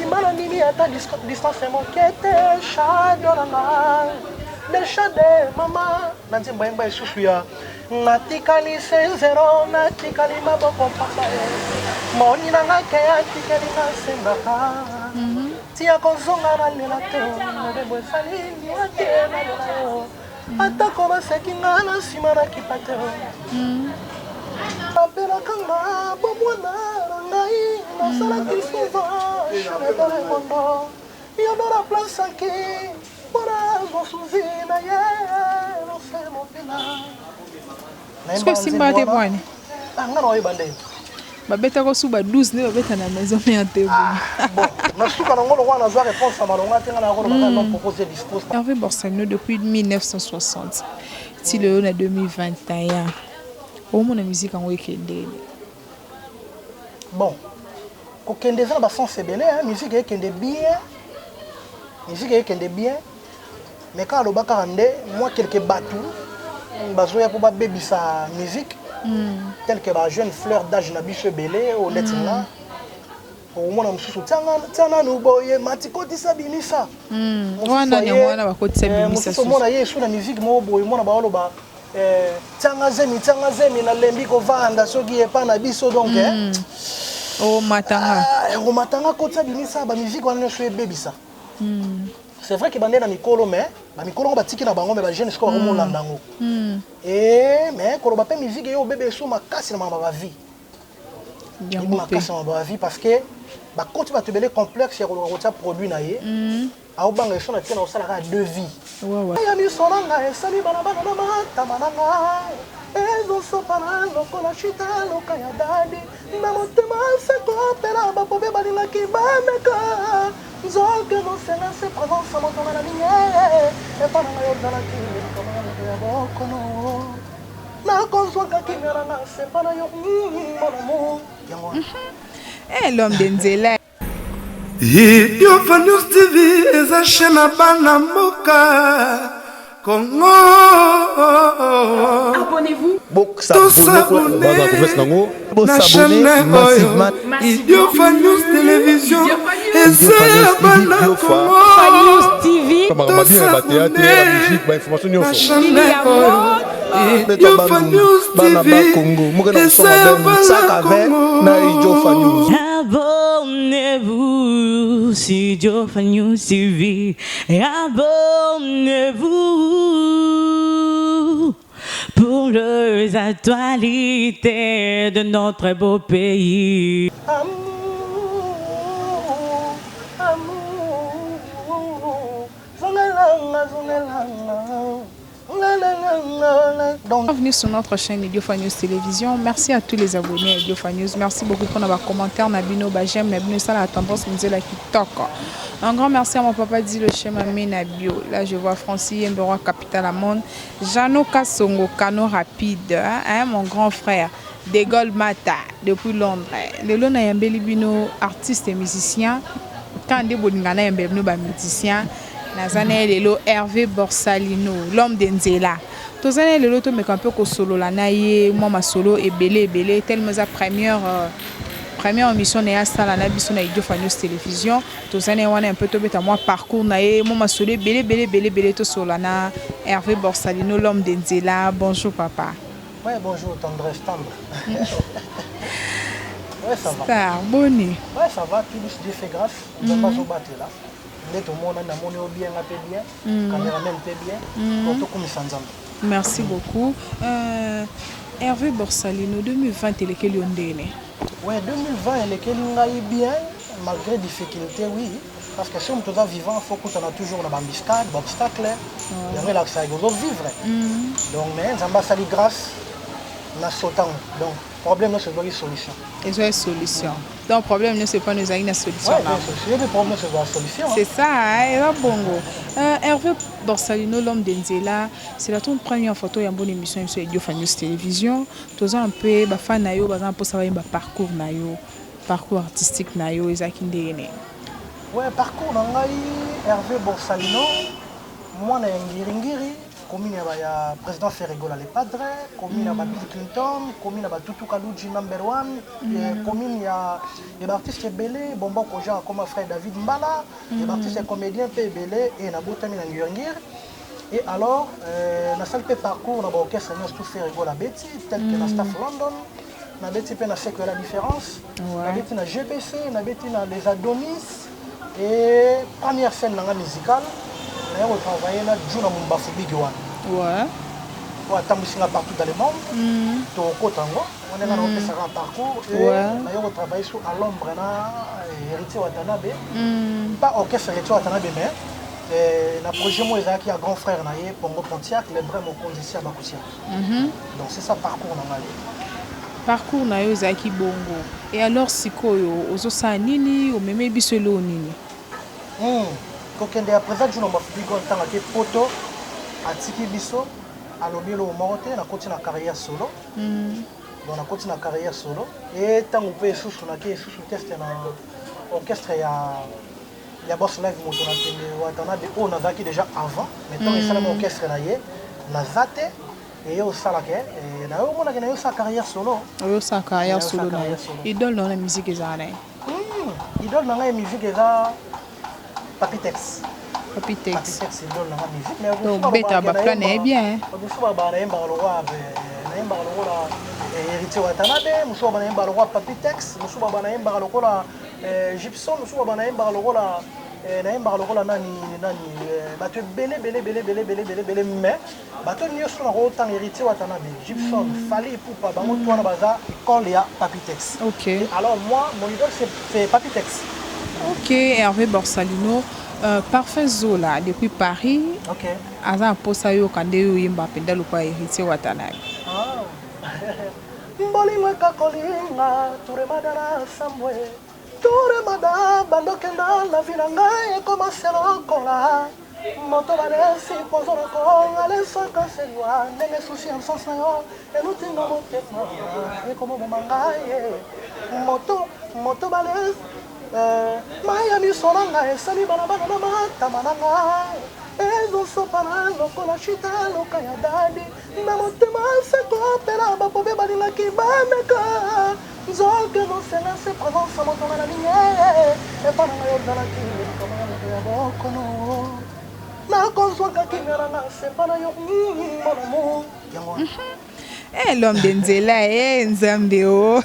Simana nini ata distance moquette chadoranga Neshade mama nanti mbaimba isusu ya natikali senzero natikali maboko papa moni nanga ke atikali nasembaka tia kozonga na lela te mobembo esali ni ate na lela yo atako basekinga na nsima na kipate apelaka nga bomwana na ngai nasalaki souvent chanedore mondo yodora plasaki est-ce que Simba te voit? Ah, non, il est babeta ko suba 12 ne babeta na maison mais ante bon na suka na ngolo wana za réponse à malonga tenga na ngolo ba non proposer discours Hervé Borsalino depuis 1960 si le on a 2021 au mon musique en weekend bon ko kende za ba sens belé hein musique est kende bien musique est kende bien mais quand le bakande moi quelques batou bazoya pour ba baby sa musique tel que ba jeune fleur d'âge na biche belé au letina au mona mususu tanga no boye matikoti sabinisa wana nyamwana bakoti sabinisa mususu mona yesu na musique mo boye mona ba oloba tanga zemi na lembi ko vanda soki epa na biso donc o matanga koti sabinisa ba musique wana so ebebisa c'est vrai que bandé na mikolo mais ba mikolo ba tiki na bango mais ba jeune siko ba molanda ngo mais ko ba pe musique yo bébé so makasi na ba vie makasi na ba vie parce que ba koti ba tebele complexe ya ko tia produit na ye a obanga so na tia na osala ka deux vies ya mi sonanga esali bana bana na mata mananga ezo so para loko la chita loka ya dadi na motema se ko pela ba pobe balina ki ba meka Zolke no sena se présence à mon tombe la lumière et pendant la yodala qui comme un bokono na konzwaka kingaranga c'est pas yo mon amour yango l'homme d'Enzela Idio Fanyus TV eza chaîne bana mboka Congo abonnez-vous na chaîne massivement Idio Fanyus Télévision eza bana Congo Fanyus TV na chaîne Idio Fanyus TV eza bana Congo Abonnez-vous sur Idio Fanyus TV et abonnez-vous pour les actualités de notre beau pays. Bienvenue sur notre chaîne Idio Fanyus Télévision. Merci à tous les abonnés à Idio Fanyus. Merci beaucoup pour nos commentaires, Nabino, Bajem, Nabino, ça la tendance, nous la TikTok. Un grand merci à mon papa dit le schéma Nabio. Là, je vois Francis Mbero, Capital Amon, Jano Kassongo, Kano Rapide, mon grand frère, Degol Mata, depuis Londres. Le Lona Yambelibino, artiste et musicien. Quand des Bolingana Yambelibino, musicien. Nazane Lelo Hervé Borsalino, l'homme d'Enzela. Tozane Lelo to me un peu solo la naie, moi ma solo et belé tellement sa première émission n'est à ça la nabiso na Idio Fanyus Télévision. Tozane wana un peu to beta moi parcours naie, moi ma solo belé to solo na Hervé Borsalino, l'homme d'Enzela. Bonjour papa. Ouais bonjour tendresse tendre. Ouais ça va. Star bonne. Ouais ça va, tout Dieu fait grâce. On va pas se battre là. Merci beaucoup. Hervé Borsalino, 2020, il est quel année? Oui, 2020, il est bien, malgré difficultés, oui. Parce que si on est vivant, il faut qu'on a toujours un obstacle. Il y a là que ça vivre. Donc, mais on a grâce à sautant. Donc, le problème, c'est une solution. Et c'est une solution. Donc, le problème, c'est pas nous avons une solution. Oui, le problème, c'est une solution. C'est ça, et là, bongo. Hervé Borsalino, l'homme d'Enzela, c'est la toute première photo, il y a une bonne émission sur Idio Fanyus Télévision. Tous un peu, les fans, pour savoir un parcours artistique, oui, parcours, Hervé Borsalino, moi, je suis Ngiri. commune ya président Ferregola les Padres, commune ya Bill Clinton, commune ya Tutu Kaluji #1, commune ya artiste belé Bombo Koja comme frère David Mbala, les artistes comédiens pe belé et na botami na Ngir. Et alors na salle pe parcours na orchestre tout Ferregola Betty tel que na staff London. Na Betty pe na fait que la différence. Na Betty na GBC, na Betty na les Adonis et première scène musicale. On a travaillé là, Juna Mumbafu Big One. Ouais. On a tamboussé partout dans le monde. On est là, on fait un parcours. Et on a travaillé sur à l'ombre, Héritier Watanabe. Pas orchestre Héritier Watanabe, mais le projet moi qui a grand frère naie Pongo Pontiac, les vrais mon condition à Bakosia. Donc c'est ça parcours na parcours na yo zaki bongo. Et alors sikoyo ozosa nini o meme bisolo nini? Kokende à présent je n'ai pas fait en tant que poto à tiki biso à l'objet au monté na continue na carrière solo donc na continue na carrière solo et tant on peut sous na qui sous test na orchestre ya boss live moto na tende watana de on a déjà avant maintenant il s'est orchestre na ye na zate et au salake et na on a gagné sa carrière solo sa carrière solo idole dans la musique ezana idole dans la musique ezana Papitex. Papitex, c'est dans la musique. Mais donc, bêta, plan est bien. Héritier Watanabe, Moussou Banaïm Balora Papitex, Moussou Banaïm Balora Gibson, Moussou Banaïm Balora Naïm Balora Nani, Bateau belé, mais Bateau Nios sur la route en héritier Watanabe, Gibson, Fali Poupa, Bango Touana Baza, école ya Papitex. Ok. Alors moi, mon idole c'est Papitex. Ok, Hervé Borsalino, parfait Zola depuis Paris. Ok. Aza posa yo kande yo yimba pendalo pa héritier Watanabe. Ah. Mbolinga kakolinga, ture madara samwe. Ture madara bandokenda la vinanga e koma selokola. Moto balesi pozora ko alesa kaselwa nenge susi ansasa yo elutinga motema e komo mangaye. Moto balesi Miami sonanga esali balabala na matamananga ezosopana lokola chita loka ya dadi na motema sekopela bapobe balingaki bameka nzoke nosenga se présence motonga na linye epananga yozalaki likamana ya bokono nakozwakaki ngaranga sepana yo monamu yango l'homme de Nzela, Nzambe o.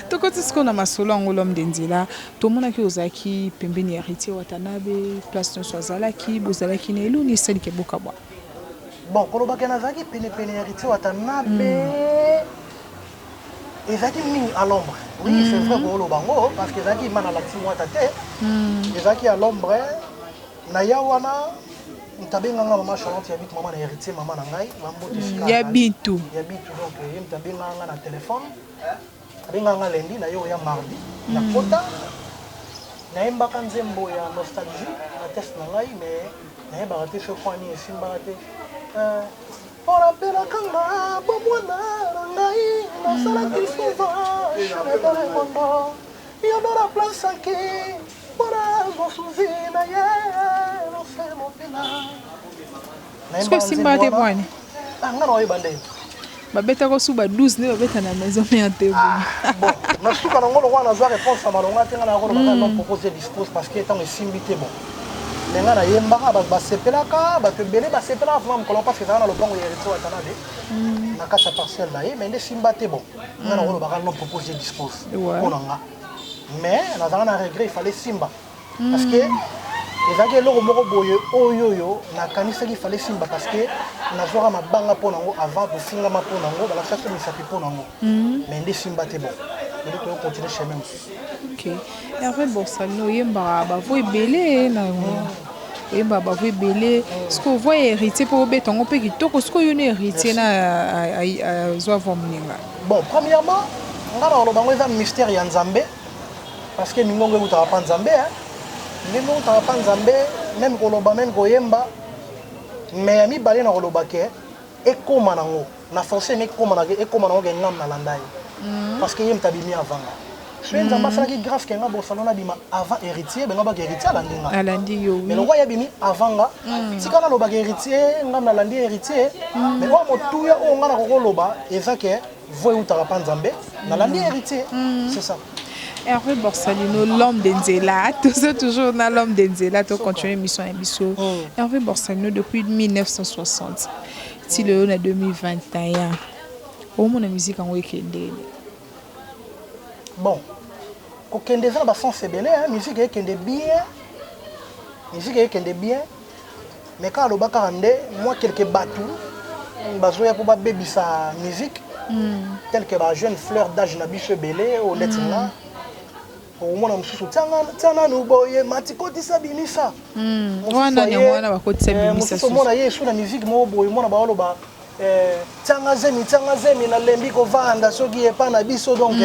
Toko tisiko na masolo ngo l'homme de Nzela. To mona ki ozaki pembeni héritier Watanabe, place no swazalaki, bozalaki na elu ni seli ke bokabwa. Bon, koloba ke nazaki pene héritier Watanabe. Ezaki mingi à l'ombre. Oui, c'est vrai ko bango parce que ezaki mana la timwa tate. Ezaki à l'ombre na yawana Ntabenga maman Charlotte yabit maman na héritier maman na ngai mambo tisika yabitu donc ntabenga na téléphone abenga lundi na yo ya mardi na kota na embaka nzembo ya nostalgie na test na ngai mais na yeba te so kwani esimba te ora pela kanga bomwana ngai na sala kisova jamais dans le monde yo dans la place qui para gosuzina ye no se mo pena est-ce que simba te bwana ngana oyebande babeta ko suba 12 ne babeta na maison mais ante bon na suka na ngolo wana za réponse malonga te ngana ngolo ba non proposer dispose parce que tant esimbi te bon ngana yembaka ba sepelaka ba te belé ba sepela vraiment ko pas faire na lopango ya retro Watanabe na kata partielle là mais ne simba te bon ngana ngolo ba non proposer dispose konanga mais na zana regret il fallait simba parce que ezaki eloko moko boye oyoyo nakanisa qu'il fallait simba parce que nazwaka mabanga mpo nango avant kofingama mpo nango balakisaki misapi mpo nango mais nde simba te bon eli koyo continue chemin mosusu. Ok, Hervé Borsalino oyembaka bavo ebele na oyembaka bavo ebele soki ovoi héritier mpo obeta yango mpe kitoko soki oyo ne héritier na azwa vo moninga. Bon, premièrement nga na oloba ngo eza mystère ya Nzambe parce que mingongo ekutaka pa Nzambe ndenge utaka Nzambe même koloba même koyemba mais ya mibale na koloba ke ekoma nango na forcé mais ekoma nango ke ngam na landai parce que yem tabimi avanga soki nzambe asalaki grâce kenga bosalo na bima avant héritier benga baka héritier alandi nga alandi yo mais le roi yabimi avant nga tika nalobaka héritier nga nalandi héritier mais oyo motuya oyo nga na kokoloba eza ke vo eutaka mpa nzambe nalandi héritier c'est ça. Hervé Borsalino, l'homme d'Enzela, toujours dans l'homme d'Enzela, tu continues mission à Bissau. Hervé Borsalino depuis 1960, si le on a 2021. Au moins la musique en week-end. Bon, quand on est dans le sens c'est belé, musique est bien, musique est bien, mais quand on est moi quelques bateaux, bazoya pour baby sa musique, quelques jeunes fleurs d'âge na biche belé au letina. Au moins, tiens, nous boyons, matikoti sabimisa. Wana nyamwana bakoti sabimisa. Muso mona yesu na musique mo boy mona ba oloba tianga zemi na lembi ko vanda soki epa na biso donc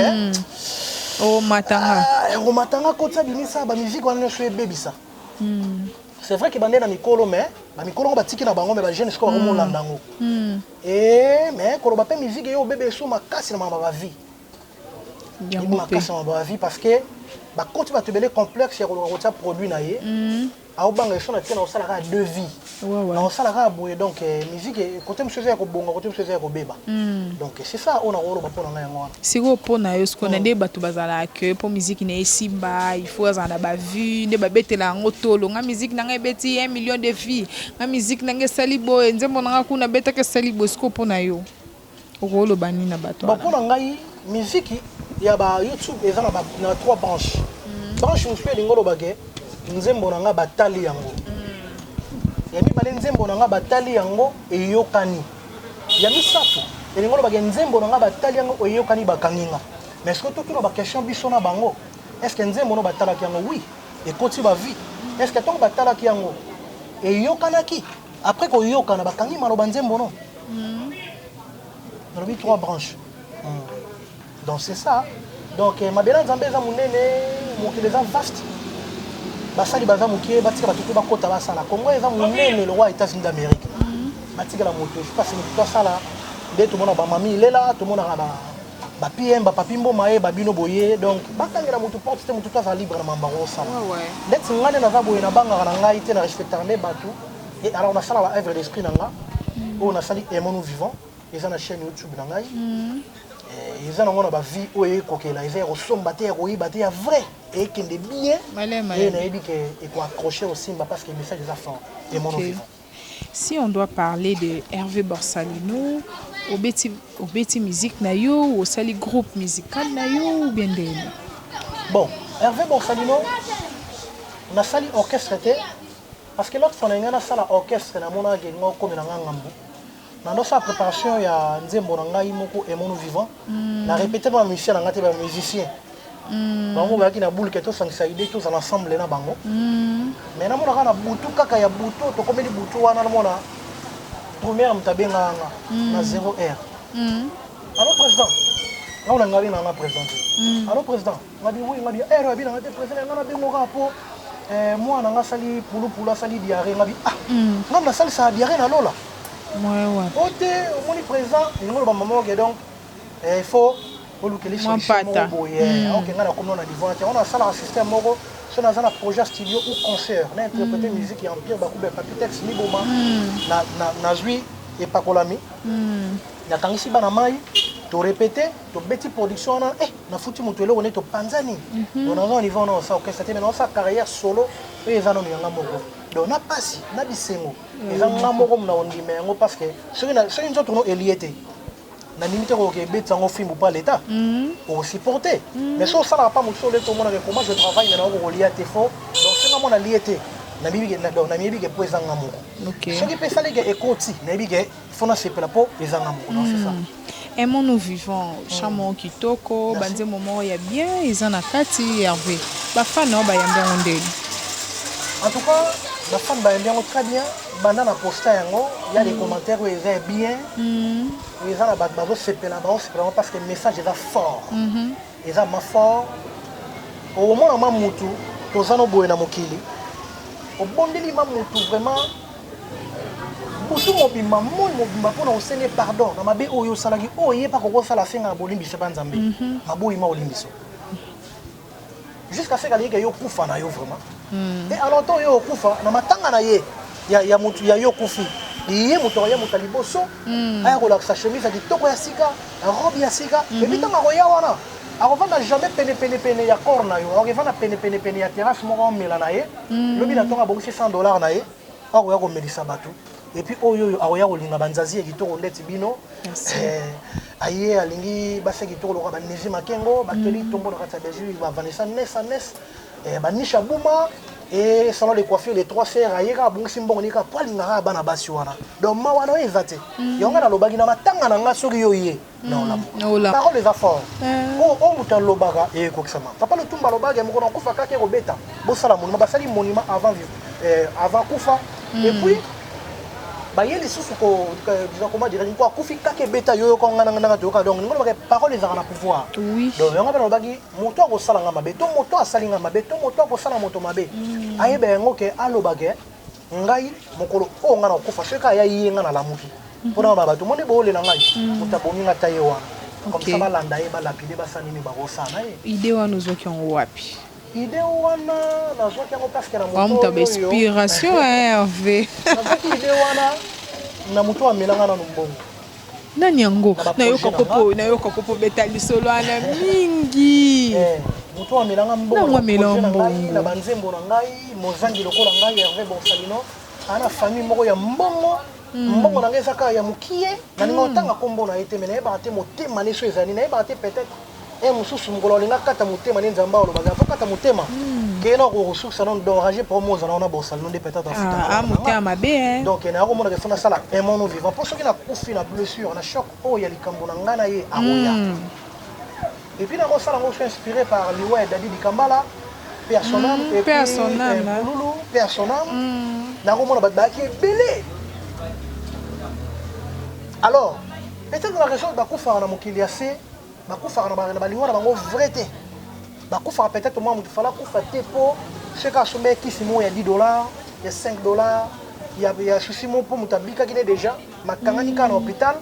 oh matanga koti sabimisa ba musique wana so ebebisa. C'est vrai que bande na mikolo mais ba mikolo ba tiki na bango mais ba jeune sko ba mo landango. Mais ko ba pe musique yo bebe so makasi na ba vie. Il m'a cassé ma vie parce que bah quand tu vas te belé complexe il y a produit naïe à au banc son atteint au salaire de vie on salaire boye donc musique côté monsieur faire bongo côté monsieur faire beba donc c'est ça on a rôle pour na yango si go pona yo ce qu'on a des bato bazala que pour musique na simba il faut za na ba vue ne ba betela ngotolo nga musique na beti 1 million de filles nga musique na salibo nzembo na kuna beta ke salibo ce qu'on pona yo rôle bani na bato ba pour ngai musique il y a YouTube et ça na 3 branches. Branche où je fais l'ingolo bagé, nzembo nanga batali yango. Ya mi bale nzembo nanga batali yango e yokani. Ya mi sato. Et l'ingolo bagé nzembo nanga batali yango e yokani bakanginga. Mais est-ce que tout na ba question biso na bango? Est-ce que nzembo no batala ki yango? Oui. Et koti ba vie. Est-ce que ton batala ki yango? E yokanaki. Après ko yokana bakangi maloba nzembo no. Dans 3 branches. Donc c'est ça. Donc ma belle nzambe za munene mokili za vaste. Basali baza mokie batika batutu bakota basala. Congo eza munene le roi États-Unis d'Amérique. Batika la moto, je passe tout ça là. Dès tout le monde ba mami il est là, tout le monde ba PM ba papimbo maé ba bino boye donc bakanga la moto porte te moto ta libre na mambaro ça. Ouais. Dès ngane na za boye na banga na ngai te na respecter mes batu. Et alors on a ça la œuvre d'esprit nanga. On a sali aimons-nous vivants. Ils ont la chaîne YouTube na ngai. Ils ont une vie où ils sont vrai et qui est bien. Et qu'on accrocher aussi parce que le message des enfants est mon vivant. Si on doit parler de Hervé Borsalino, au Betty Musique Nayo, au Sali groupe musical Nayo ou bien de bon, Hervé Borsalino, on a sali orchestre parce que l'autre fois on a sali orchestre na mona gengo comme na ngambu. Dans sa préparation, il y a Nzembo Nangai Moko et Mono Vivant. La répété par musicien, on a été musicien. Donc, on a dit que tous tous ensemble na bango. Mais na mona kana butu kaka ya butu to comme di butu wana na mona. Première mtabenga na 0 R. Alors président, là on a ngari na présenté. Alors président, on a dit oui, on a dit R abi na président na bengo rapport moi na sali pulu sali diarrhée ngabi ah. Ngam sali sa diarrhée na lola. Ouais. Côté au moni présent, il y a maman qui donc il faut que les solutions OK ngana comme on a dit on a ça un système moko sur un projet studio ou concert na interpréter musique en pire ba couper papier texte ni boma na zui et pas kolami na tangisi bana mai to répéter to beti production na futi mutelo on est to panzani on a un niveau on ça orchestre mais on sa carrière solo et ils en ont yanga moko donc na pasi na bisengo ils en ont moko na ondime ngo parce que ceux qui sont eliété na limite ko ke betsa ngo film pas l'état pour supporter mais ça ça n'a pas mon solo tout le monde comment je travaille maintenant ko liété fort donc c'est moi na liété na bibi na mibi ke poeza ngamoko OK ceux qui peut ça les écouter na bibi ke fona sepela po les ngamoko donc c'est ça. Aimons-nous vivants, chamon kitoko, banze moment ya bien, ils en a kati Hervé. Ba fan no ba yambe ondeli. En tout cas, ba fan ba yambe très bien, banda na poster yango, il y a des commentaires où ils est bien. Ils en a ba bazo sepela parce que le message est fort. Ils ont ma fort. Au moins ma mutu, tozano boye na mokili. Au bondeli ma mutu vraiment pour mobimba pour nous sene pardon na mabe oyo salaki oye pa koko sala senga bolimbi se banzambe maboyi ma olimbiso jusqu'à ce que yo kufa na yo vraiment et alors to yo kufa na matanga na ye ya mutu ya yo kufi ye mutu ya mutu liboso aya ko la chemise ya kitoko ya sika robe ya sika et puis tanga ko ya wana akovanda jamais pene ya corps na yo akovanda pene ya terrasse moko mela na ye lobi na tonga bokisi $100 na ye akoya komelisa bato et puis oyo akoya kolinga banzazi ya kitoko ndeti bino aye alingi base kitoko loka banezi makengo bateli tombo na kati ya Belgique ba Vanessa Ness banisha buma et salon de coiffure les trois sœurs ayeka bongisi mbongo nika palinga bana basi wana donc ma wana ezate yonga na lobaki na matanga na nga soki yo ye la parole les afforts o muta lobaka e kokisama papa le tumba lobaka moko na kufa kake robeta bosala monima basali monima avant kufa et puis bayeli susu ko comment dire ko akufi kake beta yo ko ngana ngana to ka donc ngolo ba parole za na pouvoir oui donc yonga ba lobaki moto ko sala nga mabe to moto asali nga mabe to moto ko sala moto mabe ayebe ngo ke alobake ngai mokolo o ngana kufa sheka ya yi ngana la muki pona ba bato monde bo le na ngai mutaboni nga taye wana comme ça balanda ye ba lapide ba sanini ba kosana idée wana uzoki en wapi idée wana nazoki yango parce que na moto on inspiration Hervé idée wana na moto amelanga na mbongo nani yango nayoka kopo beta lisolo ana mingi moto amelanga mbongo na banzembo na ngai mozangi lokola ngai Hervé Borsalino ana famille moko ya mbongo mbongo na ngai ezaka ya mokie na ninga otanga kombo na ete mena yeba te motema neso ezali na yeba te peut-être mususu mokolo alinga kata motema ne nzamba olobaka po kata motema kena ko ressource non d'enrager pour moi na Borsalino de peut-être afuta motema mabe donc na ko mona ke fona sala un monde vivant pour ceux qui na kufi na blessure na choc ya likambo na ngana ye aroya et puis na ko sala ngo inspiré par Liwa Dadi Dikambala personnel et personnel Lulu personnel na ko mona ba ki belé alors peut-être la raison ba kufa na mokili assez bakufa na balingo na bango vrai te bakufa peut-être moi mutu fala kufa te po cheka sombe kisimo ya $10 ya $5 ya susimo po mutabika kine déjà makangani kana hôpital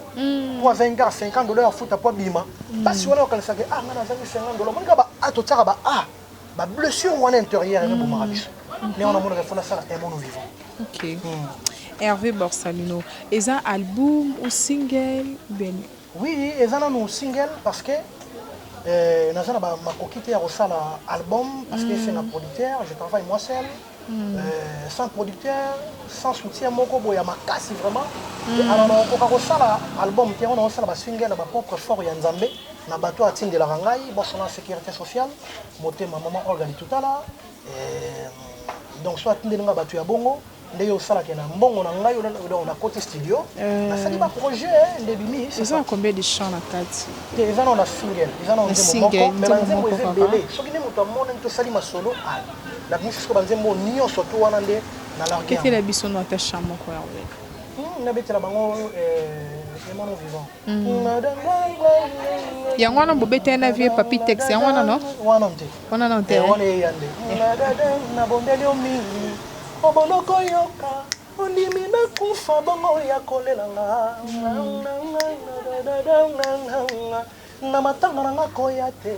pour 20 gars $50 futa po bima basi wana okanisa ke ngana zangi $50 monika ba atotaka ba blessure wana intérieure ne bomaka biso mais on a mon refona ça un monde vivant. OK. Hervé Borsalino, est un album ou single ben? Oui, ils ont un single parce que nous avons ma coquille à album parce que c'est un producteur, je travaille moi seul, sans producteur, sans soutien, mon cobo ya ma casse vraiment. Alors on a album, on a un single, ma propre fort Yanzambe, na bateau à Tine de la Rangaï, boss en sécurité sociale, moté ma maman organise tout à l'heure. Donc soit Tine de la bateau à Bongo. Ndeyo sala kena mbongo na ngai on a côté studio na sali ba projet ndebimi c'est ça combien de chants na kati ils en ont la single ils en ont un mais banzembo ezebele soki ne muto amona nto sali masolo la musique ko banzembo niyo soto wana nde na la guerre que la biso no ta chamo ko Hervé na betela bango emono vivant yango na bobete na vie papi texte yango na no wana nte wana yande na bondeli omi obonoko yoka ondimi na kufa bongo ya kolelanga na matanga na nga koya te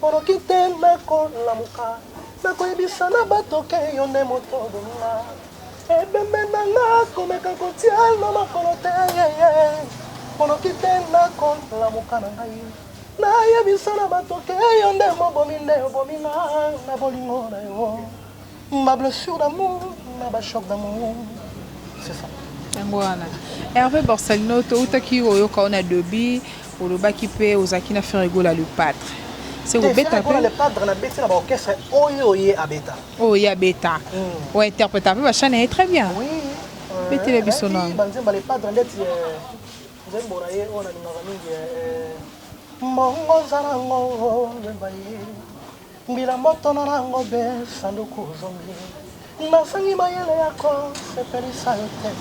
onoki te nakolamuka nakoyebisa na bato ke yo nde moto bonga ebembe na nga komeka kotia na makolo te onoki te nakolamuka na ngai nayebisa na bato ke yo nde mobomi nde obomi na bolingo na yo ma blessure d'amour, ma choc d'amour. C'est ça. Ngwana. Hervé Borsalino, to utaki oyoka ona dobi, olobaki pe ozaki na faire rigola le padre. C'est au beta pe. Le padre na beta na orchestre oyoye a beta. Oyoye a beta. Ouais, interprète peu chane est très bien. Oui. Beta le bisono. Banzemba le padre ndeti nzembo na ye ona ninga mingi mbongo zarango nzembaye. Mbila moto na nango be sanduku zombi nasangi mayele yako sepelisa yo te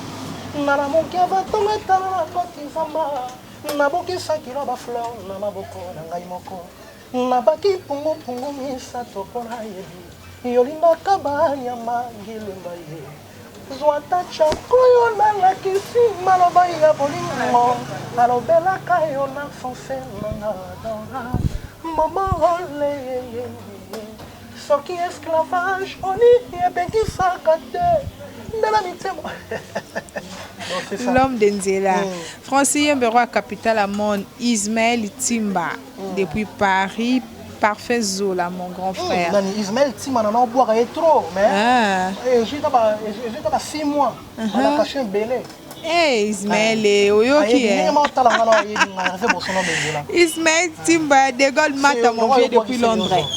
nalamuki avatongo etala na koti nzamba nabokisaki lo bafleur na maboko na ngai moko nabaki pungupungu misato mpo na yebi yolingaka banyama ngilemba ye zwa tacha koyo nalakisi maloba ya bolingo alobelaka yo na fonse nanga dora mama ole soki esclavage oni ebengisaka te ndala mitemo. L'homme de Nzela. Francien Beroa, capitale à monde. Ismaël Timba, depuis Paris. Parfait Zola, mon grand frère. Ismaël Timba, on a boire trop, mais j'ai d'abord 6 mois. On a caché un belé. Ismaël, Oyoki. Ismaël Timba, De Gaulle Mata, mon vieux depuis Londres.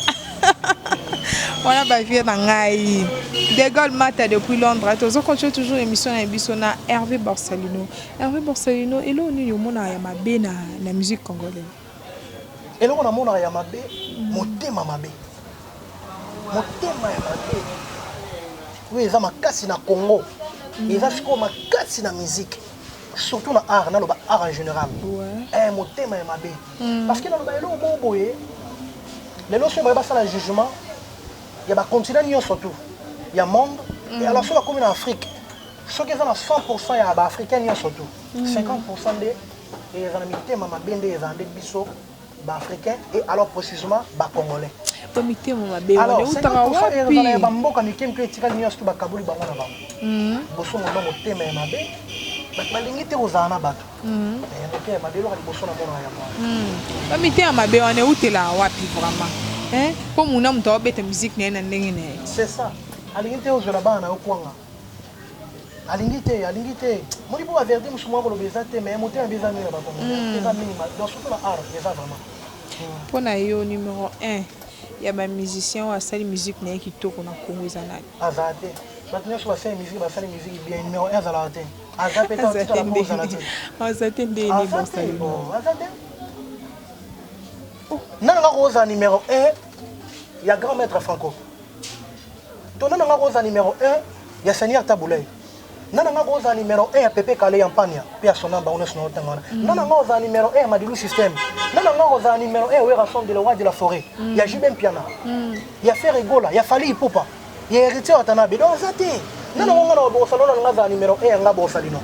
On a bavé dans Ngaï. De Gaulle Mata depuis Londres. On continue toujours l'émission à Hervé Borsalino. Hervé Borsalino, et là on est au monde à Yamabe na la musique congolaise. Et là on a mon à Yamabe, motema mabe. Motema Yamabe. Oui, ils ont ma casse na Congo. Ils ont ma casse na musique. Surtout dans l'art, dans l'art en général. Ouais. Motema Yamabe. Parce que dans le bon boye, les lois sont pas le jugement. Il y a des continents surtout. Il y a le monde. Et alors, si on est en Afrique, ceux qui sont à 100%, il y a des Africains surtout. 50% des Africains et alors précisément des Congolais. Alors, 50% il y a des Bamboka qui ont été surtout des Kabouli Bangona. Bosso mon nom thème est mabé. Balingité aux Anabatu. Et le mabé, il bosso na mona ya. Bamité mabé, on est où t'es là, wapi vraiment? Comme on a une musique, c'est ça. Alingité aux Jolabana na Okwanga. Alingité. Moi, je peux avertir que je suis mais je suis donc surtout dans l'art, c'est ça vraiment. Pour le numéro 1, il y a des musiciens qui font musique qui tournent dans le Congo. Azate. Maintenant, je fais musique bien. Numéro 1, Azate. Azate, peut-être Azate. Dans la rose numéro 1, il y a grand maître Franco. Dans la rose numéro 1, il y a Seigneur Taboulay. Dans la rose numéro 1, il y a Pépé Kalé Yampania. Puis il y a son nom, on est son nom. Dans la rose numéro 1, Madilou Système. Dans la rose numéro 1, il y a Rasson de la Roi de la Forêt. Il y a Jubin Piana. Il y a Ferregola, il y a Fali Ipupa. Il y a Héritier Watanabe. Donc, Azate. Dans la rose numéro 1, il y a Bosalino.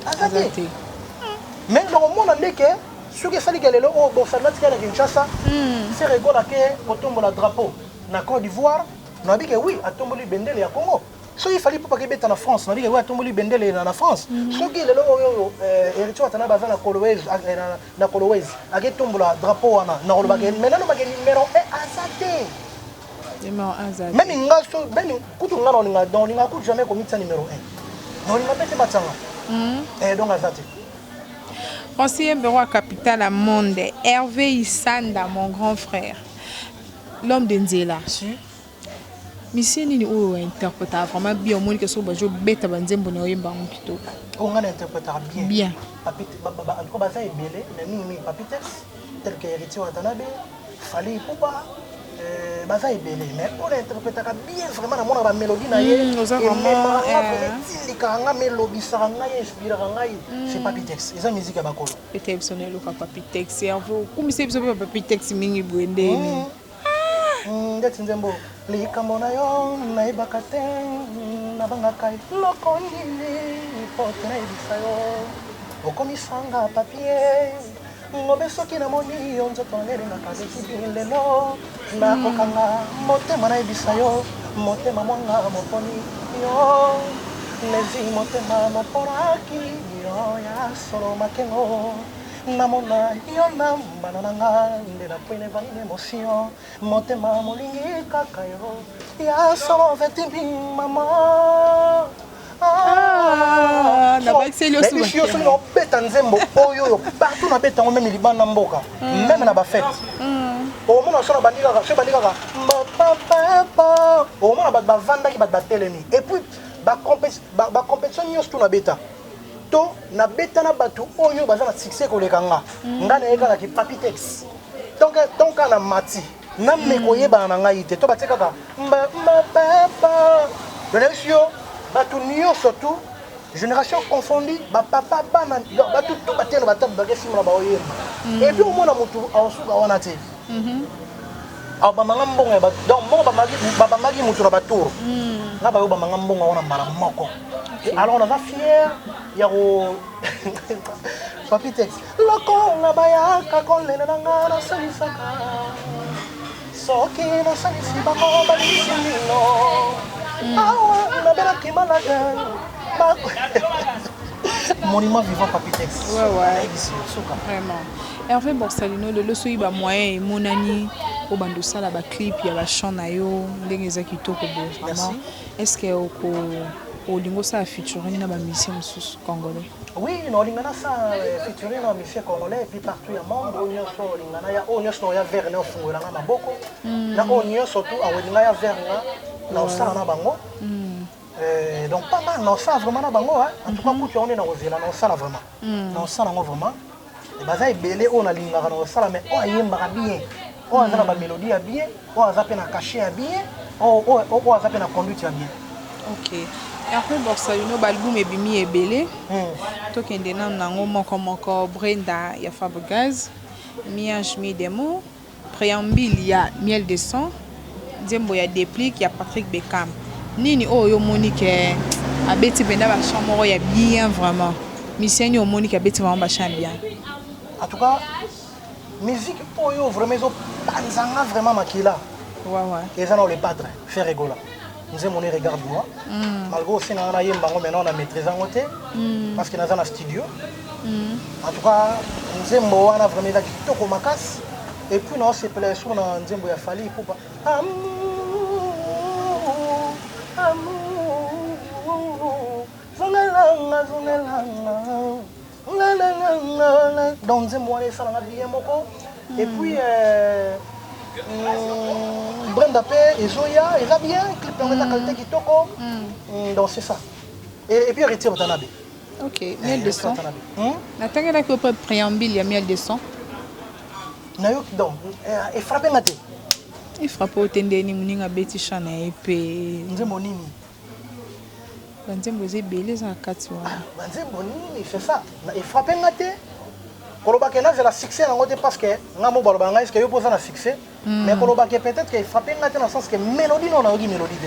Azate. Mais dans le monde, il y a ceux qui sont les lots, Kinshasa, c'est rigolo que tombe le drapeau. Na Côte d'Ivoire, on a dit que oui, à tomber le bendel à Congo. So il fallait pas que bête en France, on a dit que oui, à tomber le bendel en France. Ceux qui les lots, héritier à Tanaba na Coloise, à que tombe le drapeau na Rolbagen. Mais là, on a numéro 1 Azate. Numéro 1 Azate. Même Ingaso, même Koutouna, on n'a jamais commis ça numéro 1. On n'a pas été battant. Et donc Azate. Francien Beroa, capitale à monde. Hervé Issanda, mon grand frère. L'homme de Nzela. Monsieur Nini ou interpréta vraiment bien. Moi, que ce soit je bête à banzem bonheur yemba mukito. On a interprété bien. Bien. Papite, en tout cas, ça est belé. Mais mi papitex tel que héritier Watanabe, Fali Ipupa. Baza est belé. Mais on a interprété bien vraiment dans mon mélodie naïe. Et même la mélodie ça naïe inspiré naïe. C'est papitex. Ils ont musique à bakolo. Peut-être sonner le papitex. C'est un peu comme c'est besoin papitex mingi buende. Ndeti nzembo likambo na yo naibaka te nabangaka lokondi pote naibisa yo okomisanga papier ngobe soki namoni yo nzoto nalingaka leki lelo nakokanga motema naibisa yo motema mwanga moponi yo lezi motema moporaki yo ya solo makengo namona yo nambana nanga ndela pwene vani émotion motema molingi kaka yo ya solo vetimbi mama na ba excellio souvent je suis no beta nzembo oyo partout na beta même libana mboka même na ba fête au mona sona bandika papa au mona ba vanda ki ba telemi et puis ba compétition nyos tout na beta to na beta na batu oyo baza na succès kolekanga ngana yeka ki papitex donc na mati na mekoyeba na ngai te to batekaka papa donation batu nyo surtout génération confondue ba papa bana batu tout bateno batabu bagesi na baoyema et puis au mona mutu awsuka wana te aw bamanga mbonga ba donc mbonga bamagi mutu na batour na ba yo bamanga mbonga wana mala moko. Alors on est fiers, il y a Papitex. soki nasalisi bango balisinino awa nabelaki malade monument vivant Papitex. Ouais. Vraiment. Hervé Borsalino, le soyi ba moyen et monani au bando sala ba clip ya ba chant na yo ndenge za kitoko bo vraiment. Est-ce que au lingo ça featuring na ba musicien mususu congolais? Oui, no lingana ça featuring na musicien congolais et puis partout ya monde onyo so lingana ya onyo so ya vers na fungola na maboko na onyo surtout a lingana ya vers na osala na bango. Donc pas mal, non ça vraiment na bango hein. En tout cas quand on est dans Rosela, non ça vraiment. Non ça na vraiment. Et baza belé on a lingana na ça mais on yemba bien. On a na mélodie à bien, on a zappé na caché à bien, on a zappé na conduite à bien. OK. Hervé Borsalino balbum ebimi ebele. To kende na nango moko Brenda ya Fabregas, Miage mi demo, préambule ya Miel de sang, Zembo ya Déplique ya Patrick Beckham. Nini oyo Monique abeti benda ba chambre ya bien vraiment. Misiani o Monique abeti vraiment ba cham bien. En tout cas, musique oyo vraiment zo panzanga vraiment makila. Ouais. Et ça le padre, fait rigola. Nous avons mon regarde moi. Malgré aussi na na yemba maintenant on a maîtrisé en côté parce que nous avons un studio. En tout cas, nous avons on a vraiment la kitoko makas et puis non c'est plaît sur na nzembo ya fali pour pas donc nzembo on est ça na bien moko et puis Brenda P et Zoya il va bien clip dans la qualité qui toko donc c'est ça et puis retire Watanabe. OK, Miel de sang. Natanga la ko préambule ya Miel de sang. Na yo donc et frappé ngate. Il frappe au tendeni muninga beti chana epé. Nzembo nini? Nzembo ze belé za kati wa. Nzembo nini c'est ça. Et frappé ngate. Koloba ke na la succès na ngote parce que ngamo baloba nga est-ce que yo posa na succès mais koloba ke peut-être que frappé ngate dans le sens que mélodie non na yogi mélodie te.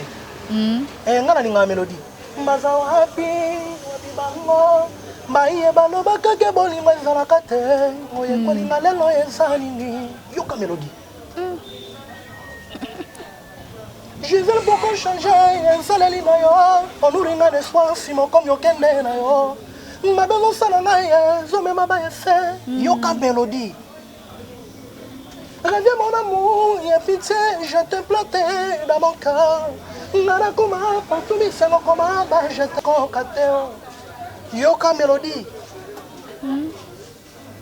Et ngana linga mélodie. Mbaza wapi bango mbaye baloba kake bolingo ezalaka te oye kolinga lelo eza nini yoka mélodie. Je veux beaucoup changer ezaleli na yo onuringa de soir simo comme yokende na yo mabezo sala na ye zomema ba efe yoka mélodie. Reviens mon amour, y'a pitié, je t'ai planté dans mon cœur. Nana kuma, partout les sengo kuma, bah je t'ai concocté. Yoka mélodie.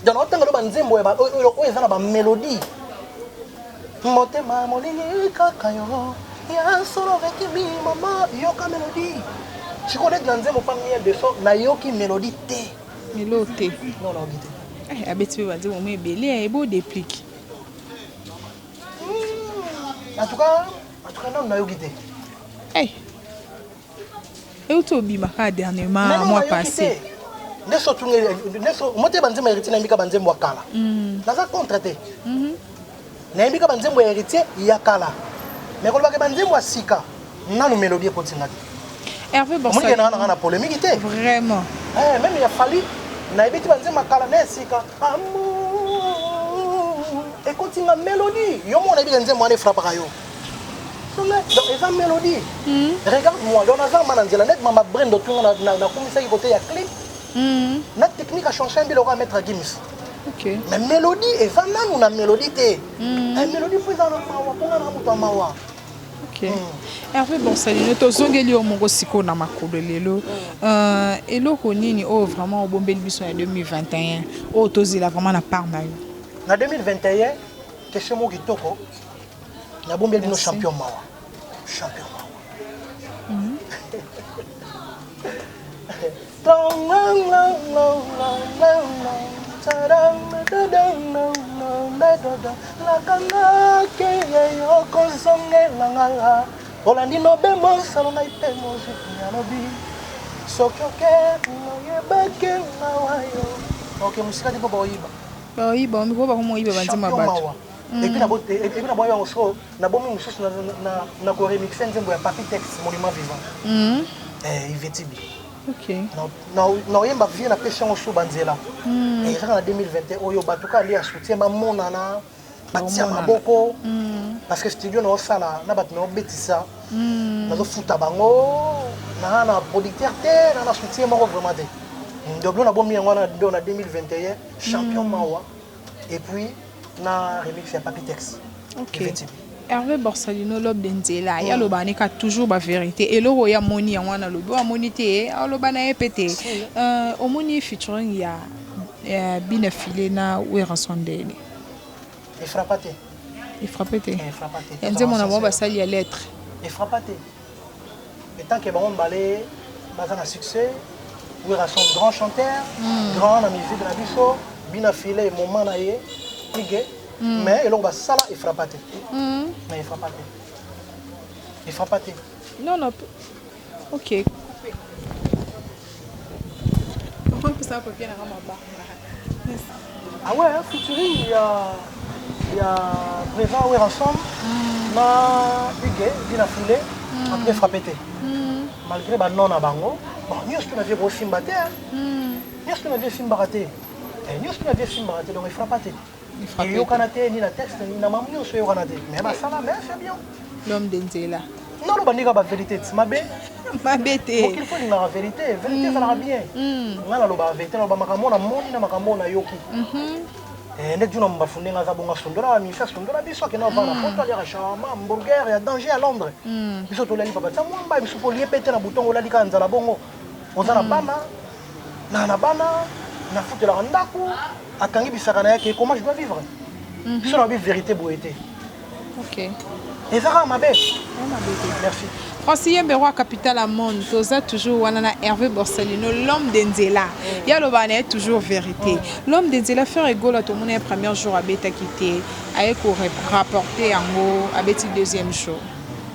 Dans notre temps, le nzembo eza na ba mélodie. Motema molingi kakayo, ya solo veki mi mama, yoka mélodie. Tu connais de nzembo pas Miel de sang, na yoki mélodie té. Mélodie. Non, non, guité. Abeti ba nzembo me belé e beau déplique. En tout cas, non, na yo guité. Hey. Et où tu bima ka dernièrement mois passé. Neso tunge neso mote banzembo héritier na mbika banzembo akala. Naza contraté. Na mbika banzembo héritier ya kala. Mais koloba ke banzembo asika nanu mélodie ko tinga. Hervé Borsalino. Moi na polémique té. Vraiment. Même il a fallu na mbiki banzembo akala na sika. Et continue mélodie. Yo mo na mbika banzembo ane frappera yo. Donc ils ont mélodie. Regarde-moi, on a un mananzela net mama Brenda tout na komisa côté ya clip. La technique a changé un peu à mettre à Gims. OK. Mais mélodie et ça n'a une mélodie té. La mélodie faut ça na mawa. OK. Hervé Borsalino to zongeli o mongo siko na makolo lelo. Eloko nini o vraiment o bombeli biso en 2021. O tozila vraiment na part na yo. Na 2021 question mo kitoko. Na bombeli no champion mawa. Champion mawa. Olandino bemo salona ipemo zinyanobi sokoke noyebake nawayo. OK musika tipo boiba. Boiba mi ko ba ko iba banzima bato. Et puis na boya oso na bomi mususu na ko remixer nzembo ya Papitex monument vivant. Ivetibi. OK. Na yemba vie na pêche en sous banzela. Et ça en 2021 oyo batuka ali a soutien ba monana batia maboko parce que studio na osala na bato na obetisa nazofuta bango na producteur te na soutien moko vraiment te donc on a bomi yango na 2021 champion mawa et puis na remix ya Papitex. OK. Hervé Borsalino lob denzela ya loba ne ka toujours ba vérité et lo ya moni yango na lobo moni te loba na epete omoni featuring ya bina filé na wera sondele. Il frappaté. Il frappaté. Il frappaté. Il dit mon amour va salir lettre. Il frappaté. Et tant que bon balé bazan a succès, wera son grand chanteur, grand na musique de la biso, bina filé moment na ye, igé. Mais il va sala il frappaté. Mais il frappaté. Il frappaté. Non non. OK. On peut ça papier na rama. Ah ouais, featuring il y a présent ouais ensemble na igé bina filé après frappaté. Malgré ba non na bango, bon nous ce qu'on avait beau film batté. Nous ce qu'on avait film baraté. Et nous ce qu'on avait film baraté donc il frappaté. Il y a canate ni la texte ni na mamu so yo canate. Mais ba ça là mais c'est bien. L'homme d'Enzela. Non le bandika ba vérité, ma bé. Ma bête. Donc il faut dire la vérité, vérité ça va bien. Ngala lo ba vérité lo ba makambo na moni na makambo na yoki. Ne juna mbafunde ngaza bonga sondora mi fa sondora biso ke na vana foto ya shawarma hamburger ya danger à Londres. Biso to lali papa tsamwa mba biso ko liepete na bouton olali ka nzala bongo. Ozana bana na bana na foto la ndako akangi bisaka na yake comment je dois vivre. Biso na bi vérité boete. OK. Et ça ma bête. Merci. Francis Yembero capitale à monde, toza toujours wanana Hervé Borsalino l'homme d'Enzela. Ya lobane toujours vérité. L'homme d'Enzela fait rigolo à tout le monde premier jour à beta quitté, avec rapporter en haut à beti deuxième show.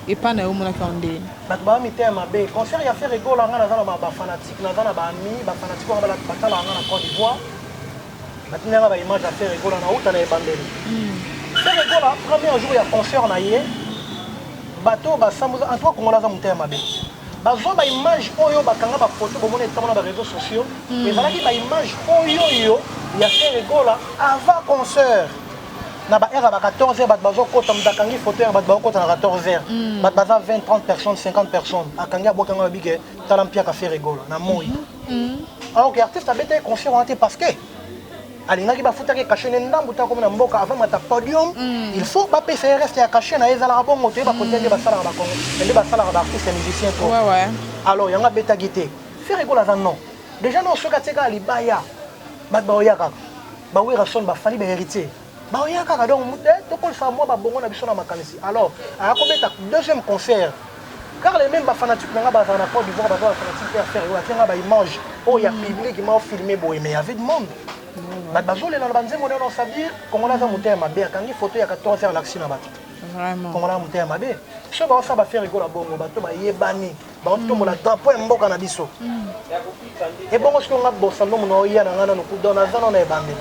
Et pas na umona kande. Bat ba mi te ma be concert ya fait rigolo nga na ba fanatique na ba ami ba fanatique ba la batala nga na Côte d'Ivoire. Maintenant ba image à faire rigolo na uta na ebandeli. Fait rigolo premier jour ya concert na yé. Bateau basambuza en toi kongola za mutema be bazwa ba image oyo bakanga ba photo bomona etamona ba réseaux sociaux mais valaki ba image oyo ya fait rigola avant concert na ba era ba 14h bat bazo kota mdakangi photo ya bat ba kota na 14h bat baza 20 30 personnes 50 personnes akanga bokanga bige talampia ka fait rigola na moi alors que artiste a bête concert en parce que alingaki bafutaki caché ndambu ta comme na mboka avant mata podium il faut ba PC reste ya caché na ezala bongo te ba continuer ba sala ba kongo ende ba sala ba artiste musicien to ouais alors yanga beta gité faire rigola za non déjà non soka teka libaya ba oyaka ba wera son ba fali ba héritier ba oyaka donc muté to ko sa moi ba bongo na biso na makanisi alors a ko beta deuxième concert car les mêmes fanatiques na ba na Côte d'Ivoire ba fanatiques faire rigola tenga ba image oh ya public m'a filmé boy mais il y avait de monde. Bazole na banzengo na sabir kongola za mutema be akangi photo ya 14h l'action na bato vraiment kongola mutema be so ba sa ba faire rigola bongo bato ba yebani ba tombola drapeau ya mboka na biso et bongo ce qu'on a bosando mo ya na ngana no kudona zano na ebande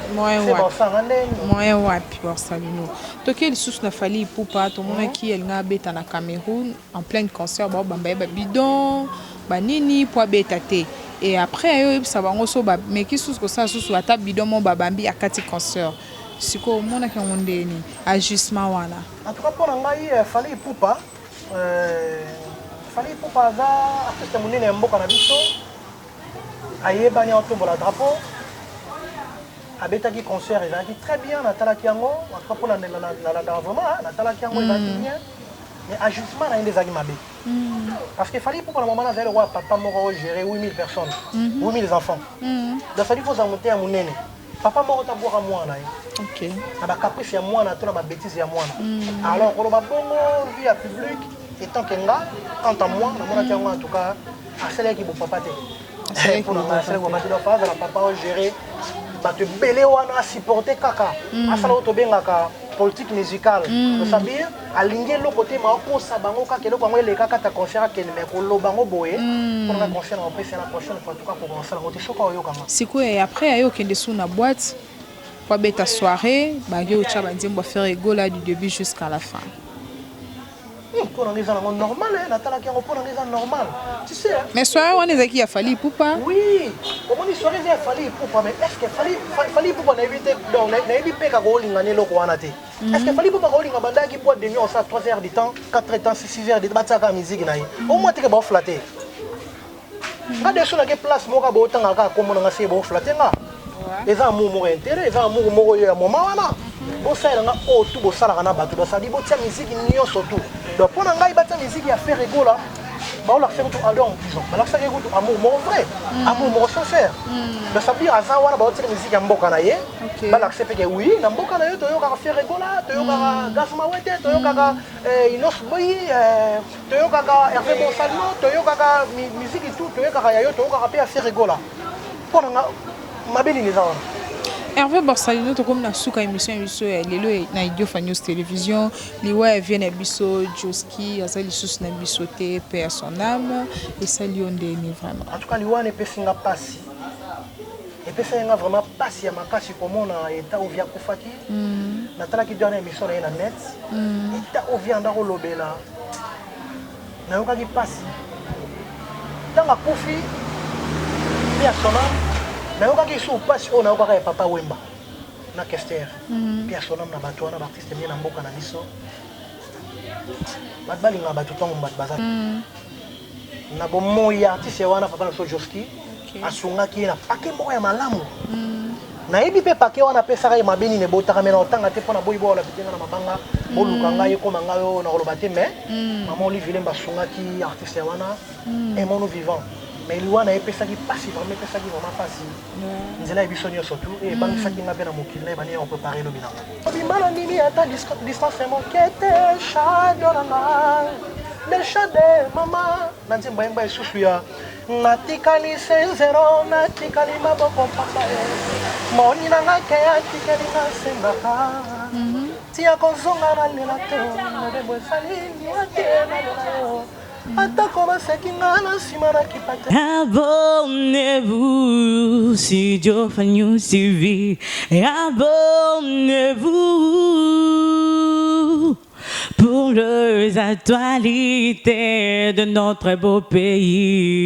c'est ba sa ngane moyen wapi Borsalino to quel sous na fali poupa to mona ki el nga beta na Cameroun en plein concert ba bamba ba bidon ba nini po beta te. Et après, ça va on soba mais qui sous que ça sous ata bidon mon babambi à kati concert. Siko mona ka ondeni ajustement wana. En tout cas pour ngai fallait poupa za artiste munene mboka na biso. Ayeba ni otombo la drapeau. Abetaki concert ezaki très bien na talaki yango, en tout cas pour la vraiment na talaki yango ezaki bien. Mais ajustement na indezaki mabe. Parce qu'il fallait pour le moment là le roi papa moko gérer 8000 personnes 8000 enfants donc ça il faut monter à monene papa moko ta boire à moi là OK na ba caprice ya moi na to na ba bêtise ya moi alors ko ba bongo vie à public étant que nga quant à moi na mona tiango en tout cas asala ki bo papa te pour na asala ko ba te fa la papa gérer ba te belé wana supporter kaka asala to bengaka politique musicale to sabir alinge lo côté ma ko sa bango ka kelo ko ngele ka ta concert ke me ko lo bango boye pour na concert en plus la prochaine fois en tout cas pour commencer la route choka yo kama siko et après ayo kende sous na boîte pour beta soirée ba yo cha ba nzembo faire rigola du début jusqu'à la fin pour un raison normal, Natala qui a un raison normal. Tu sais. Mais soirée, on est qui a fallu pour pas. Oui, comment une soirée a fallu pour pas, mais est-ce qu'il fallait pour pas éviter donc n'a évité qu'à rolling en élo quoi naté. Est-ce qu'il fallait pour pas rolling en banda qui boit de nuit ça 3 heures de temps, 4 heures de temps, 6 heures de temps, battre la musique naï. Au moins tu que bon flatter. Nga de so na ke place mo ka bo tanga ka ko mo na se bo flatter nga. Eza amour mo intérêt, eza amour mo yo ya mama wana. Bo sa nga o tu bo sala kana batu do sa di bo tia musique nyo surtout. Donc pour nga ibata musique ya faire rigola. Ba la faire tout adon disons. Ba la faire tout amour mo vrai, amour mo sincère. Donc ça veut dire aza wana ba tia musique ya mboka na ye. Ba la accepter que oui, na mboka na yo to yo ka faire rigola, to yo ka gasma wete, to yo ka inos boy, to yo ka Hervé Bonsalno, to yo ka musique et tout, to yo ka ya yo to yo ka pe faire rigola. Pour nga mabeli les gens. Hervé Borsalino, comme na souka émission biso lelo na Idio News télévision, liwa vient na biso Joski, azali sous na biso te paix à son âme et ça lionde ni vraiment. En tout cas liwa ne pesinga pasi. Et pesinga vraiment pasi ya makasi komona eta ovia kufaki. Na tala ki dernière émission na net. Eta ovia ndako lobela. Na yoka ki pasi. Tanga kufi paix à son âme. Na yoka ki sou pasi ona yoka ka papa Wemba na Kester pia sonam na bato wana artiste bien na mboka na biso bat balinga bato tongo bat bazali na bomoya artiste wana papa na so Joski asungaki na pake moko ya malamu na yebi pe pake wana pesa ka mabeni ne botaka mena otanga te pona boyi bola bitenga na mabanga boluka ngai ko mangayo na koloba te mais maman Olivier basungaki artiste wana et mon vivant. Mais liwa na epesa ki pasi vraiment pesa ki vraiment pasi nzela ebiso nyonso surtout et bangisa ki ngape na mokili na bani on préparer le bilan bimala nini ata distance mon kete shadow na le shadow mama nanzi mbayemba esusu ya natikali senzero natikali maboko papa moni na ngake atikali na sembaka tia konzonga na lela te mbebo sali ni ate na lela Abonnez-vous sur Diofan News TV et abonnez-vous pour les actualités de notre beau pays.